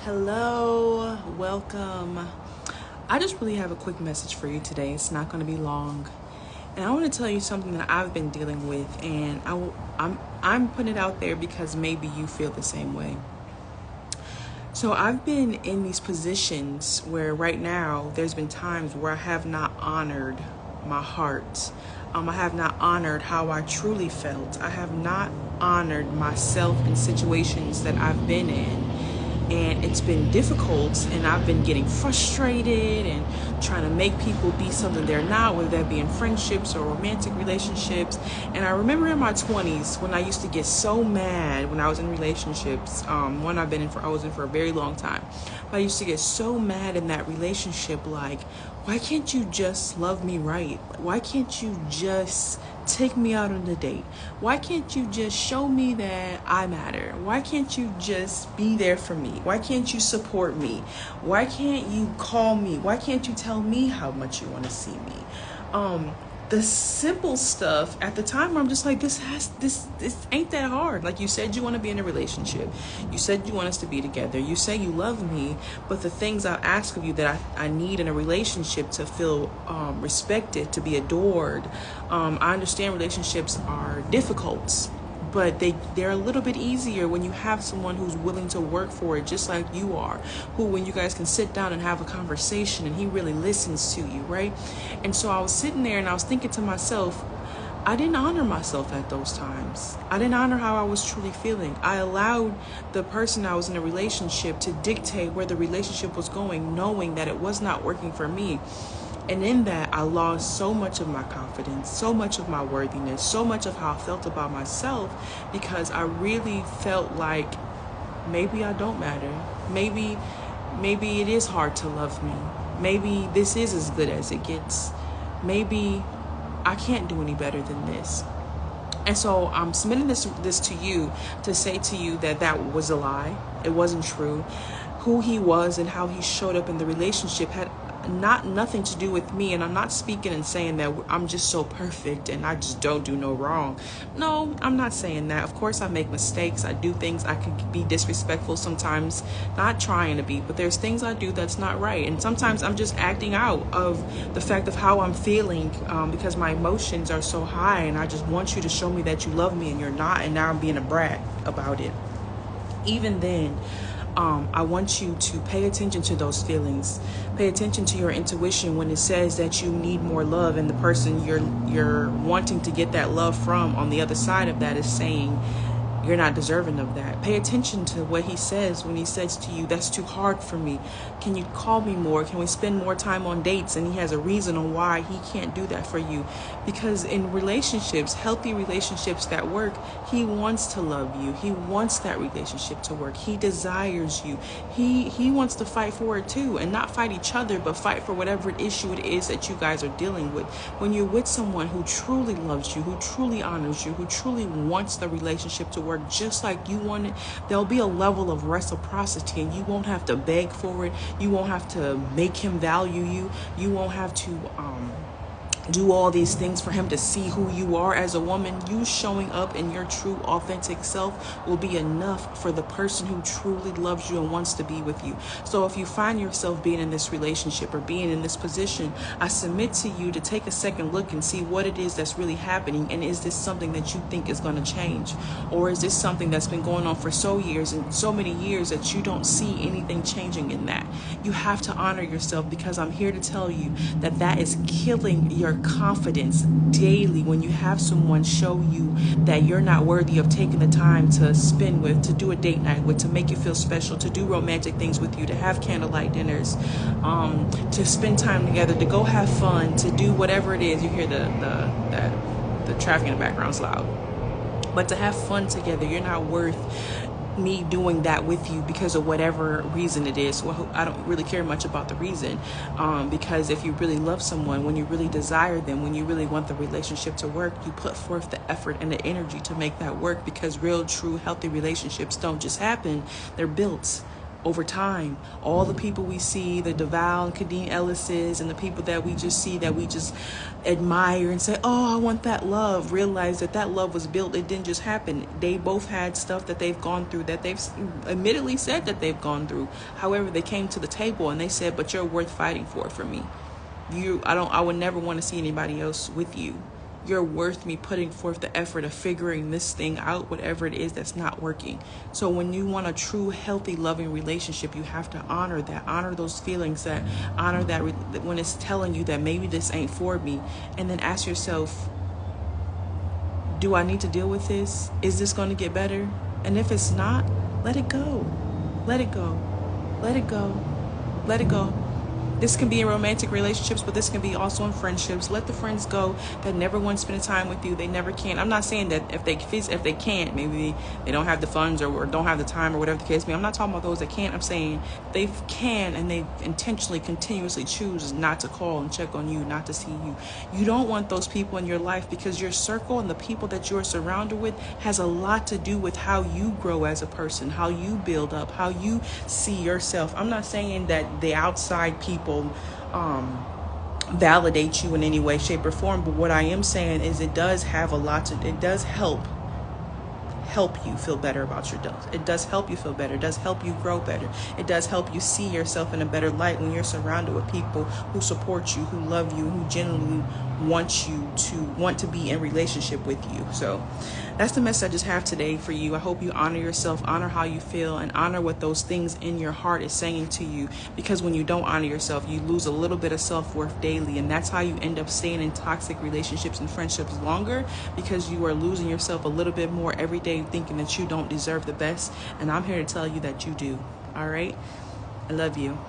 Hello, welcome. I just really have a quick message for you today. It's not going to be long. And I want to tell you something that I've been dealing with, and I'm putting it out there because maybe you feel the same way. So I've been in these positions where right now there's been times where I have not honored my heart. I have not honored how I truly felt. I have not honored myself in situations that I've been in. And it's been difficult, and I've been getting frustrated and trying to make people be something they're not, whether that be in friendships or romantic relationships. And I remember in my 20s when I used to get so mad when I was in relationships. One I was in for a very long time. But I used to get so mad in that relationship, like, why can't you just love me right? Why can't you just take me out on a date? Why can't you just show me that I matter? Why can't you just be there for me? Why can't you support me? Why can't you call me? Why can't you tell me how much you want to see me? The simple stuff at the time, I'm just like, this ain't that hard. Like, you said you want to be in a relationship. You said you want us to be together. You say you love me, but the things I ask of you that I need in a relationship to feel respected, to be adored. I understand relationships are difficult, but they're a little bit easier when you have someone who's willing to work for it, just like you are, who, when you guys can sit down and have a conversation and he really listens to you, right? And so I was sitting there and I was thinking to myself, I didn't honor myself at those times. I didn't honor how I was truly feeling. I allowed the person I was in a relationship to dictate where the relationship was going, knowing that it was not working for me. And in that, I lost so much of my confidence, so much of my worthiness, so much of how I felt about myself, because I really felt like maybe I don't matter. Maybe it is hard to love me. Maybe this is as good as it gets. Maybe I can't do any better than this. And so I'm submitting this to you to say to you that was a lie. It wasn't true. Who he was and how he showed up in the relationship had nothing to do with me. And I'm not speaking and saying that I'm just so perfect and I just don't do no wrong. No, I'm not saying that. Of course I make mistakes. I do things. I can be disrespectful sometimes, not trying to be, but there's things I do that's not right. And sometimes I'm just acting out of the fact of how I'm feeling, because my emotions are so high and I just want you to show me that you love me and you're not. And now I'm being a brat about it. Even then, I want you to pay attention to those feelings. Pay attention to your intuition when it says that you need more love, and the person you're wanting to get that love from on the other side of that is saying you're not deserving of that. Pay attention to what he says when he says to you, that's too hard for me. Can you call me more? Can we spend more time on dates? And he has a reason on why he can't do that for you. Because in relationships, healthy relationships that work, he wants to love you. He wants that relationship to work. He desires you. He wants to fight for it too, and not fight each other, but fight for whatever issue it is that you guys are dealing with. When you're with someone who truly loves you, who truly honors you, who truly wants the relationship to work just like you want it, there'll be a level of reciprocity, and you won't have to beg for it. You won't have to make him value you. You won't have to do all these things for him to see who you are as a woman. You showing up in your true authentic self will be enough for the person who truly loves you and wants to be with you. So if you find yourself being in this relationship or being in this position, I submit to you to take a second look and see what it is that's really happening. And is this something that you think is going to change? Or is this something that's been going on for so many years that you don't see anything changing in that? You have to honor yourself, because I'm here to tell you that is killing your confidence daily when you have someone show you that you're not worthy of taking the time to spend with, to do a date night with, to make you feel special, to do romantic things with you, to have candlelight dinners, to spend time together, to go have fun, to do whatever it is. You hear the traffic in the background's loud. But to have fun together, you're not worth me doing that with you because of whatever reason it is. Well, I don't really care much about the reason, because if you really love someone, when you really desire them, when you really want the relationship to work, you put forth the effort and the energy to make that work, because real, true, healthy relationships don't just happen, they're built. over time. All the people we see, the DeVal and Kadeen Ellis's, and the people that we just see, that we just admire and say, oh, I want that love, realize that that love was built. It didn't just happen. They both had stuff that they've gone through, that they've admittedly said that they've gone through. However, they came to the table and they said, but you're worth fighting for me. I would never want to see anybody else with you. You're worth me putting forth the effort of figuring this thing out, whatever it is that's not working. So when you want a true, healthy, loving relationship, you have to honor that, honor those feelings, that honor that when it's telling you that maybe this ain't for me. And then ask yourself, do I need to deal with this? Is this going to get better? And if it's not, let it go. Let it go. Let it go. Let it go. This can be in romantic relationships, but this can be also in friendships. Let the friends go that never want to spend time with you. They never can. I'm not saying that if they can't, maybe they don't have the funds or don't have the time or whatever the case may be. I'm not talking about those that can't. I'm saying they can and they intentionally, continuously choose not to call and check on you, not to see you. You don't want those people in your life, because your circle and the people that you're surrounded with has a lot to do with how you grow as a person, how you build up, how you see yourself. I'm not saying that the outside people validate you in any way, shape, or form, but what I am saying is it does have a lot to, it does help you feel better about yourself. It does help you feel better. It does help you grow better. It does help you see yourself in a better light when you're surrounded with people who support you, who love you, who genuinely want to be in relationship with you. So that's the message I just have today for you. I hope you honor yourself, honor how you feel, and honor what those things in your heart is saying to you. Because when you don't honor yourself, you lose a little bit of self-worth daily, and that's how you end up staying in toxic relationships and friendships longer, because you are losing yourself a little bit more every day, thinking that you don't deserve the best. And I'm here to tell you that you do. All right? I love you.